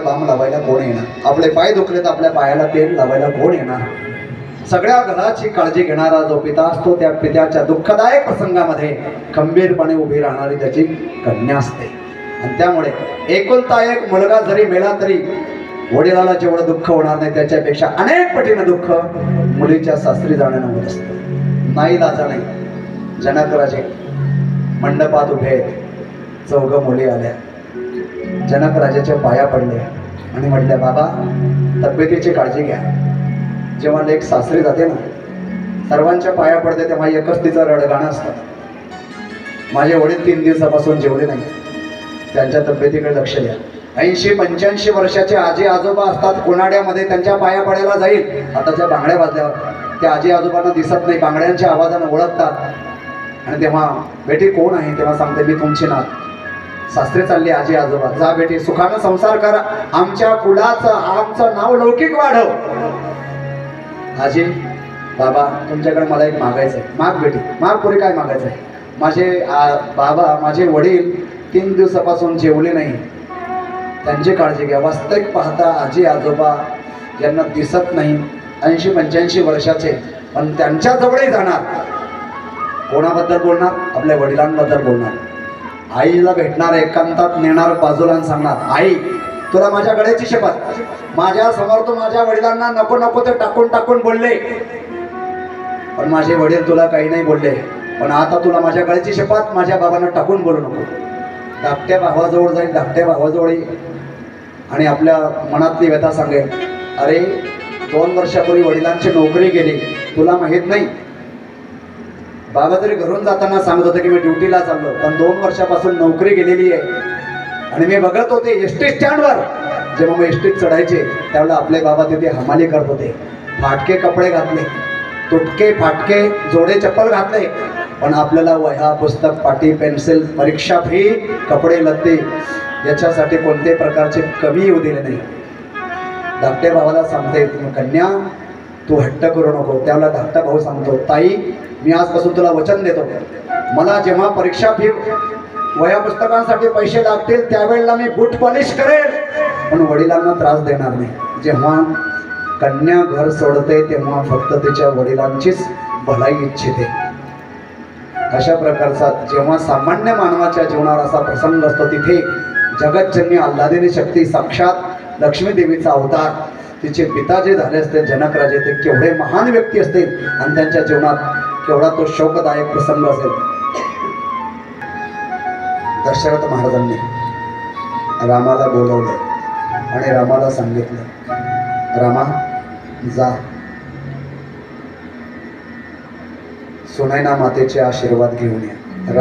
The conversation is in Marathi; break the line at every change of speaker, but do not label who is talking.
बाम लावायला कोण येणार? आपले पाय दुखले तर आपल्या पायाला तेल लावायला कोण येणार? सगळ्या घराची काळजी घेणारा जो पिता असतो त्या पित्याच्या दुःखदायक प्रसंगामध्ये खंबीरपणे उभी राहणारी त्याची कन्या असते. आणि त्यामुळे एकुलता एक मुलगा जरी मिळाला तरी वडिलाला जेवढं दुःख होणार नाही त्याच्यापेक्षा अनेक पटीनं दुःख मुलीच्या सासरी जाण्यानं होत असतं. नाही लाजा नाही. जनक राजे मंडपात उभे आहेत. 4 मुली आल्या. जनक राजाच्या पाया पडले आणि म्हटल्या, बाबा तब्येतीची काळजी घ्या. जेव्हा लेक सासरी जाते ना, सर्वांच्या पाया पडते तेव्हा एकच तिचं रडगाणं असतं. माझे वडील 3 दिवसापासून जेवले नाही, त्यांच्या तब्येतीकडे लक्ष द्या. 80-85 वर्षाचे आजी आजोबा असतात, कोणाड्यामध्ये त्यांच्या पाया पडायला जाईल. आताच्या बांगड्या वाजल्यावर त्या आजी आजोबांना दिसत नाही, बांगड्यांच्या आवाजानं ओळखतात. आणि तेव्हा बेटी कोण आहे? तेव्हा सांगते, मी तुमची नात. सासरे चालले आजी आजोबा, जा बेटी सुखानं संसार करा, आमच्या कुलाचं आमचं नाव लौकिक वाढव. आजी बाबा तुमच्याकडे मला एक मागायचं आहे. माग बेटी माग. पुढे काय मागायचं आहे? माझे बाबा माझे वडील 3 दिवसापासून जेवले नाही, त्यांची काळजी घ्या. वास्तविक पाहता आजी आजोबा यांना दिसत नाही, 80-85 वर्षाचे, पण त्यांच्या जवळही जाणार. कोणाबद्दल बोलणार? आपल्या वडिलांबद्दल बोलणार. आईला भेटणार, एकांतात नेणार, बाजूला सांगणार, आई तुला माझ्या गळ्याची शपथ, माझ्या समोर तू माझ्या वडिलांना नको नको ते टाकून टाकून बोलले, पण माझे वडील तुला काही नाही बोलले, पण आता तुला माझ्या गळ्याची शपथ, माझ्या बाबांना टाकून बोलू नको. धाकट्या भावाजवळ जाईल, धाकट्या भावाजवळ आणि आपल्या मनातली व्यथा सांगेल, अरे 2 वर्षापूर्वी वडिलांची नोकरी गेली, तुला माहीत नाही. बाबा तरी घरून जाताना सांगत होते की मी ड्युटीला चाललो, पण 2 वर्षापासून नोकरी गेलेली आहे. आणि मी बघत होते एसटी स्टँडवर, जेव्हा मी एसटीत चढायचे त्यावेळेला आपले बाबा तिथे हमाली करत होते. फाटके कपडे घातले, तुटके फाटके जोडे चप्पल घातले, पण आपल्याला वह्या पुस्तक पाटी पेन्सिल परीक्षा फी कपडे लत्ते याच्यासाठी कोणत्याही प्रकारचे कमी येऊ दिले नाही. धाकट्या भावाला सांगते, कन्या तू हट्ट करू नको. त्यावेळेला धाकटा भाऊ सांगतो, ताई मी आजपासून तुला वचन देतो, मला जेव्हा परीक्षा फी वह्या पुस्तकांसाठी पैसे लागतील त्यावेळेला मी बूट पॉलिश करेल, पण वडिलांना त्रास देणार नाही. जेव्हा कन्या घर सोडते तेव्हा फक्त तिच्या वडिलांचीच भलाई इच्छिते. अशा प्रकारचा जेव्हा सामान्य मानवाच्या जीवनात असा प्रसंग असतो तिथे जगतजननी आल्हादिनी शक्ती साक्षात लक्ष्मी देवीचा अवतार, तिचे पिता जे झाले असते जनक राजे, ते केवढे महान व्यक्ती असतील आणि त्यांच्या जीवनात केवढा तो शोकदायक प्रसंग असेल. दशरथ महाराजांनी रामाला बोलवलं आणि रामाला सांगितलं, रामा जा सुनैना मातेचे आशीर्वाद घेऊन या.